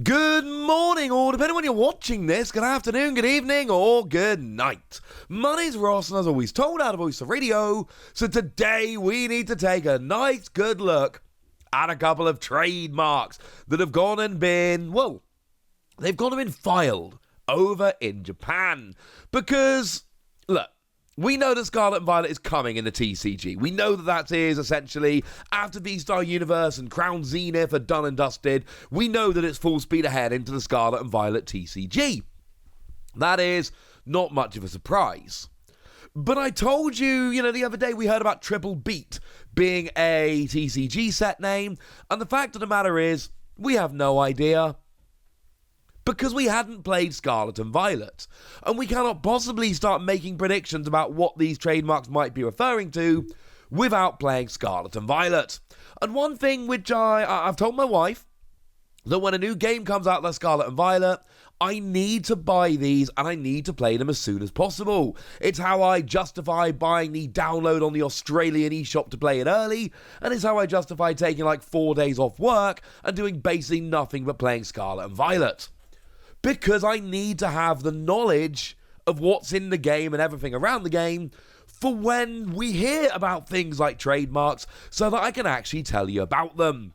Good morning, or depending on when you're watching this, good afternoon, good evening, or good night. My name's Ross, and as always told out of Voice of Radio, so today we need to take a nice good look at a couple of trademarks that have gone and been, well, they've gone and been filed over in Japan. Because, look, we know that Scarlet and Violet is coming in the TCG. We know that is essentially, after V-Star Universe and Crown Zenith are done and dusted, we know that it's full speed ahead into the Scarlet and Violet TCG. That is not much of a surprise. But I told you, the other day we heard about Triple Beat being a TCG set name, and the fact of the matter is, we have no idea. Because we hadn't played Scarlet and Violet, and we cannot possibly start making predictions about what these trademarks might be referring to without playing Scarlet and Violet. And one thing which I've told my wife, that when a new game comes out like Scarlet and Violet, I need to buy these and I need to play them as soon as possible. It's how I justify buying the download on the Australian eShop to play it early, and it's how I justify taking like 4 days off work and doing basically nothing but playing Scarlet and Violet. Because I need to have the knowledge of what's in the game and everything around the game for when we hear about things like trademarks, so that I can actually tell you about them.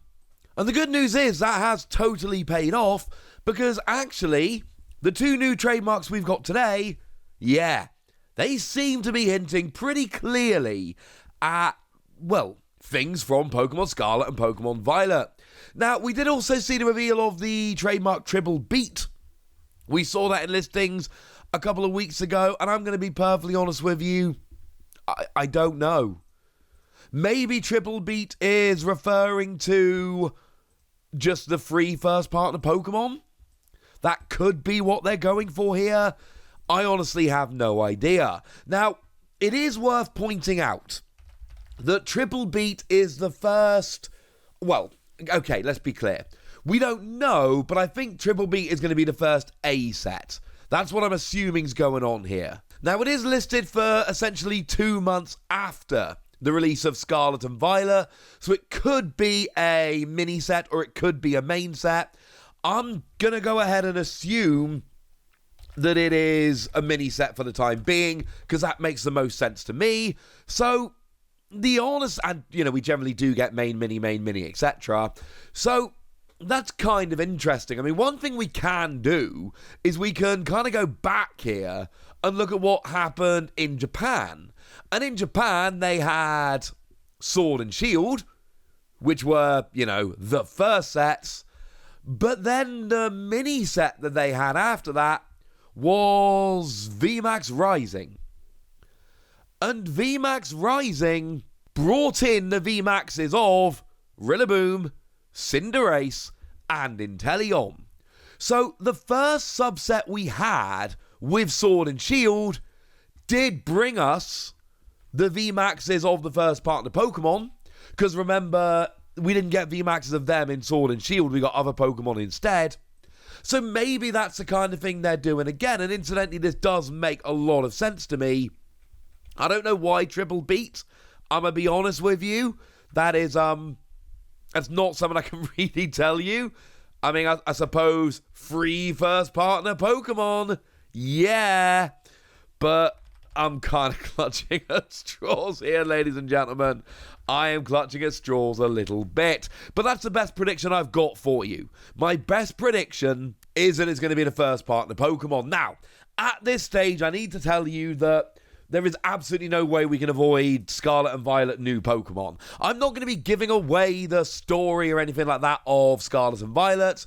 And the good news is that has totally paid off, because actually, the two new trademarks we've got today, they seem to be hinting pretty clearly at, well, things from Pokemon Scarlet and Pokemon Violet. Now, we did also see the reveal of the trademark Triple Beat. We saw that in listings a couple of weeks ago, and I'm going to be perfectly honest with you, I don't know. Maybe Triple Beat is referring to just the free first partner Pokemon? That could be what they're going for here. I honestly have no idea. Now, it is worth pointing out that Triple Beat is the first... Well, okay, let's be clear. We don't know, but I think Triple Beat is going to be the first A set. That's what I'm assuming is going on here. Now, it is listed for essentially 2 months after the release of Scarlet and Violet, so it could be a mini set or it could be a main set. I'm going to go ahead and assume that it is a mini set for the time being, because that makes the most sense to me. So, the honest, and we generally do get main, mini, etc. So, that's kind of interesting. I mean, one thing we can do is we can kind of go back here and look at what happened in Japan. And in Japan, they had Sword and Shield, which were, the first sets. But then the mini set that they had after that was VMAX Rising. And VMAX Rising brought in the VMAXs of Rillaboom, Cinderace, and Inteleon. So the first subset we had with Sword and Shield did bring us the VMAXs of the first partner Pokemon, because remember, we didn't get VMAXs of them in Sword and Shield, we got other Pokemon instead. So maybe that's the kind of thing they're doing again, and incidentally, this does make a lot of sense to me. I don't know why Triple Beat, I'm going to be honest with you, that is, that's not something I can really tell you. I mean, I suppose free first partner Pokemon. Yeah. But I'm kind of clutching at straws here, ladies and gentlemen. I am clutching at straws a little bit. But that's the best prediction I've got for you. My best prediction is that it's going to be the first partner Pokemon. Now, at this stage, I need to tell you that there is absolutely no way we can avoid Scarlet and Violet new Pokemon. I'm not going to be giving away the story or anything like that of Scarlet and Violet,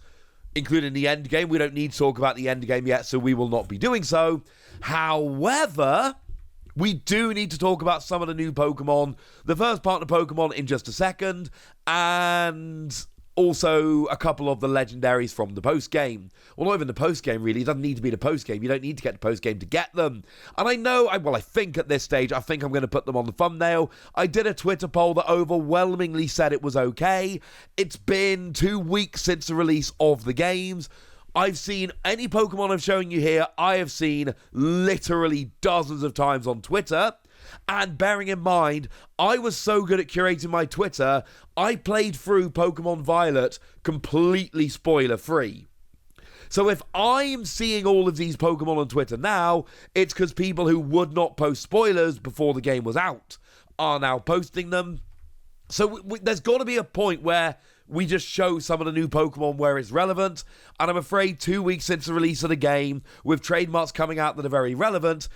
including the end game. We don't need to talk about the end game yet, so we will not be doing so. However, we do need to talk about some of the new Pokemon, the first partner Pokemon in just a second, and also a couple of the legendaries from the post-game. Well, not even the post-game, really. It doesn't need to be the post-game. You don't need to get the post-game to get them. And I know, I think at this stage, I think I'm going to put them on the thumbnail. I did a Twitter poll that overwhelmingly said it was okay. It's been 2 weeks since the release of the games. I've seen any Pokemon I'm showing you here, I have seen literally dozens of times on Twitter. And bearing in mind, I was so good at curating my Twitter, I played through Pokemon Violet completely spoiler-free. So if I'm seeing all of these Pokemon on Twitter now, it's because people who would not post spoilers before the game was out are now posting them. So there's got to be a point where we just show some of the new Pokemon where it's relevant, and I'm afraid 2 weeks since the release of the game, with trademarks coming out that are very relevant,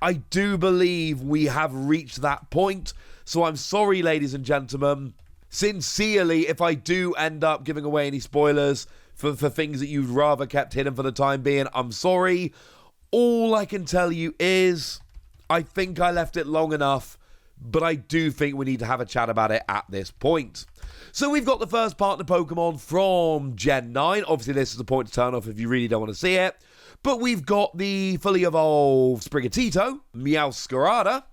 I do believe we have reached that point. So I'm sorry, ladies and gentlemen, sincerely, if I do end up giving away any spoilers for things that you'd rather kept hidden for the time being, I'm sorry. All I can tell you is, I think I left it long enough, but I do think we need to have a chat about it at this point. So we've got the first partner Pokemon from Gen 9. Obviously, this is the point to turn off if you really don't want to see it. But we've got the fully evolved Sprigatito, Meowscarada.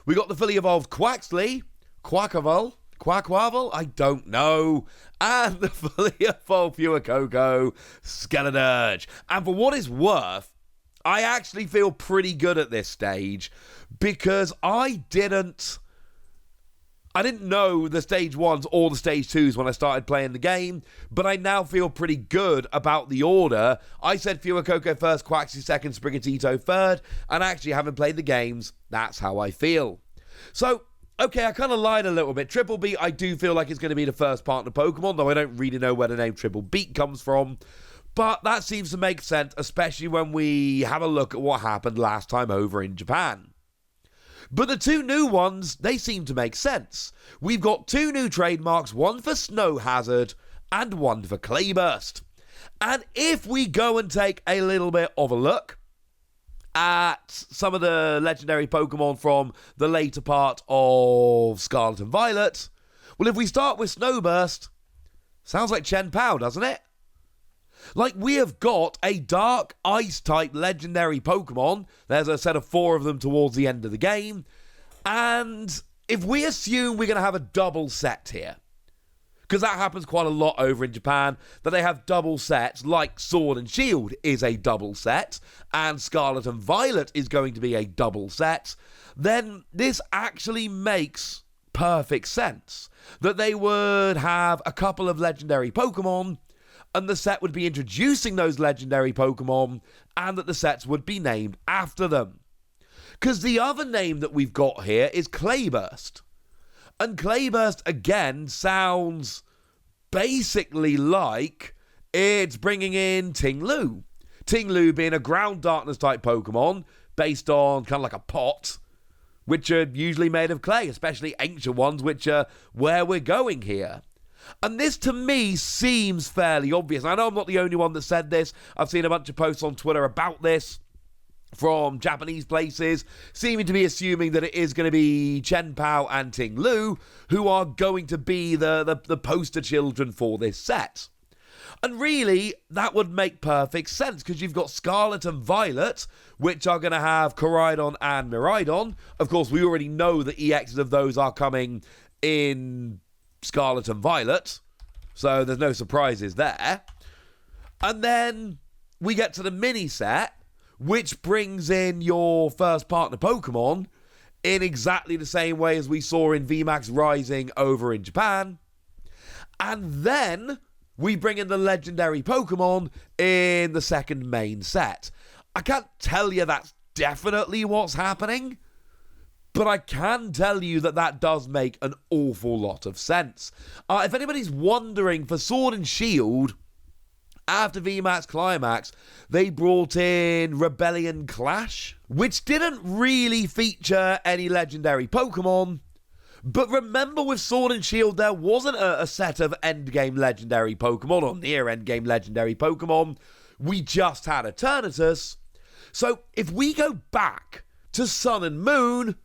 We got the fully evolved Quaxly, Quaquaval, I don't know. And the fully evolved Fuecoco, Skeleturge. And for what it's worth, I actually feel pretty good at this stage because I didn't know the stage 1s or the stage 2s when I started playing the game, but I now feel pretty good about the order. I said Fuecoco first, Quaxly second, Sprigatito third, and actually having played the games, that's how I feel. So, okay, I kind of lied a little bit. Triple Beat, I do feel like it's going to be the first partner Pokemon, though I don't really know where the name Triple Beat comes from. But that seems to make sense, especially when we have a look at what happened last time over in Japan. But the two new ones, they seem to make sense. We've got two new trademarks, one for Snow Hazard and one for Clayburst. And if we go and take a little bit of a look at some of the legendary Pokemon from the later part of Scarlet and Violet, well, if we start with Snowburst, sounds like Chien-Pao, doesn't it? Like, we have got a Dark Ice-type legendary Pokemon. There's a set of 4 of them towards the end of the game. And if we assume we're going to have a double set here, because that happens quite a lot over in Japan, that they have double sets, like Sword and Shield is a double set, and Scarlet and Violet is going to be a double set, then this actually makes perfect sense. That they would have a couple of legendary Pokemon, and the set would be introducing those legendary Pokemon, and that the sets would be named after them. Because the other name that we've got here is Clayburst. And Clayburst, again, sounds basically like it's bringing in Ting-Lu. Ting-Lu being a ground darkness type Pokemon, based on kind of like a pot, which are usually made of clay, especially ancient ones, which are where we're going here. And this, to me, seems fairly obvious. I know I'm not the only one that said this. I've seen a bunch of posts on Twitter about this from Japanese places, seeming to be assuming that it is going to be Chien-Pao and Ting-Lu who are going to be the poster children for this set. And really, that would make perfect sense, because you've got Scarlet and Violet, which are going to have Koraidon and Miraidon. Of course, we already know the EXs of those are coming in Scarlet and Violet, so there's no surprises there. And then we get to the mini set, which brings in your first partner Pokemon in exactly the same way as we saw in VMAX Rising over in Japan. And then we bring in the legendary Pokemon in the second main set. I can't tell you that's definitely what's happening, but I can tell you that that does make an awful lot of sense. If anybody's wondering, for Sword and Shield, after VMAX Climax, they brought in Rebellion Clash, which didn't really feature any legendary Pokemon. But remember, with Sword and Shield, there wasn't a set of endgame legendary Pokemon, or near endgame legendary Pokemon. We just had Eternatus. So if we go back to Sun and Moon,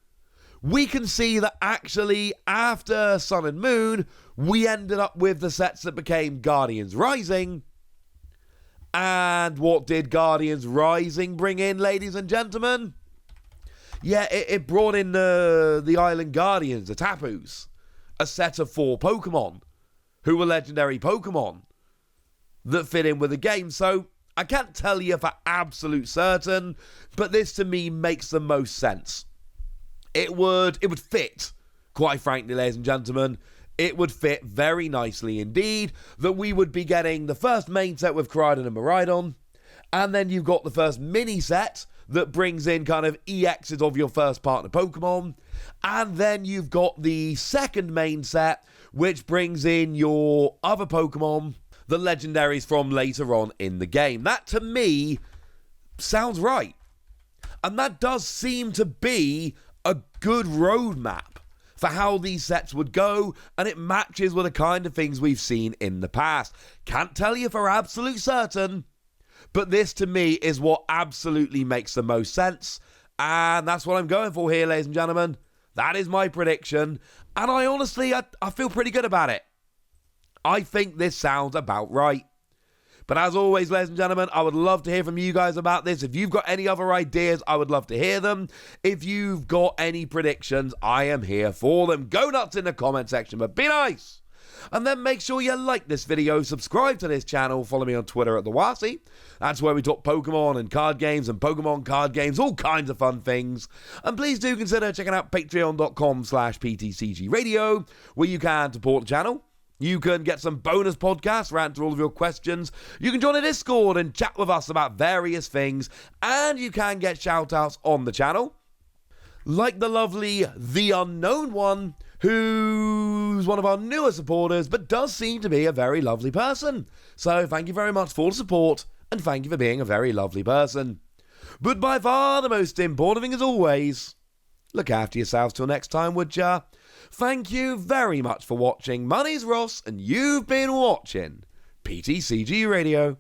we can see that actually after Sun and Moon, we ended up with the sets that became Guardians Rising. And what did Guardians Rising bring in, ladies and gentlemen? Yeah, it brought in the Island Guardians, the Tapus, a set of 4 Pokemon who were legendary Pokemon that fit in with the game. So I can't tell you for absolute certain, but this to me makes the most sense. It would fit, quite frankly, ladies and gentlemen. It would fit very nicely indeed that we would be getting the first main set with Koraidon and Miraidon, And then you've got the first mini set that brings in kind of EXs of your first partner Pokemon. And then you've got the second main set, which brings in your other Pokemon, the legendaries from later on in the game. That, to me, sounds right. And that does seem to be a good roadmap for how these sets would go, and it matches with the kind of things we've seen in the past. Can't tell you for absolute certain, but this to me is what absolutely makes the most sense, and that's what I'm going for here, ladies and gentlemen. That is my prediction, and I honestly, I feel pretty good about it. I think this sounds about right. But as always, ladies and gentlemen, I would love to hear from you guys about this. If you've got any other ideas, I would love to hear them. If you've got any predictions, I am here for them. Go nuts in the comment section, but be nice. And then make sure you like this video, subscribe to this channel, follow me on Twitter at the Wasi. That's where we talk Pokemon and card games and Pokemon card games, all kinds of fun things. And please do consider checking out patreon.com/PTCG Radio, where you can support the channel. You can get some bonus podcasts, rant to all of your questions. You can join a Discord and chat with us about various things. And you can get shout-outs on the channel. Like the lovely The Unknown One, who's one of our newer supporters, but does seem to be a very lovely person. So thank you very much for the support, and thank you for being a very lovely person. But by far the most important thing as always, look after yourselves till next time, would ya? Thank you very much for watching. My name's Ross, and you've been watching PTCG Radio.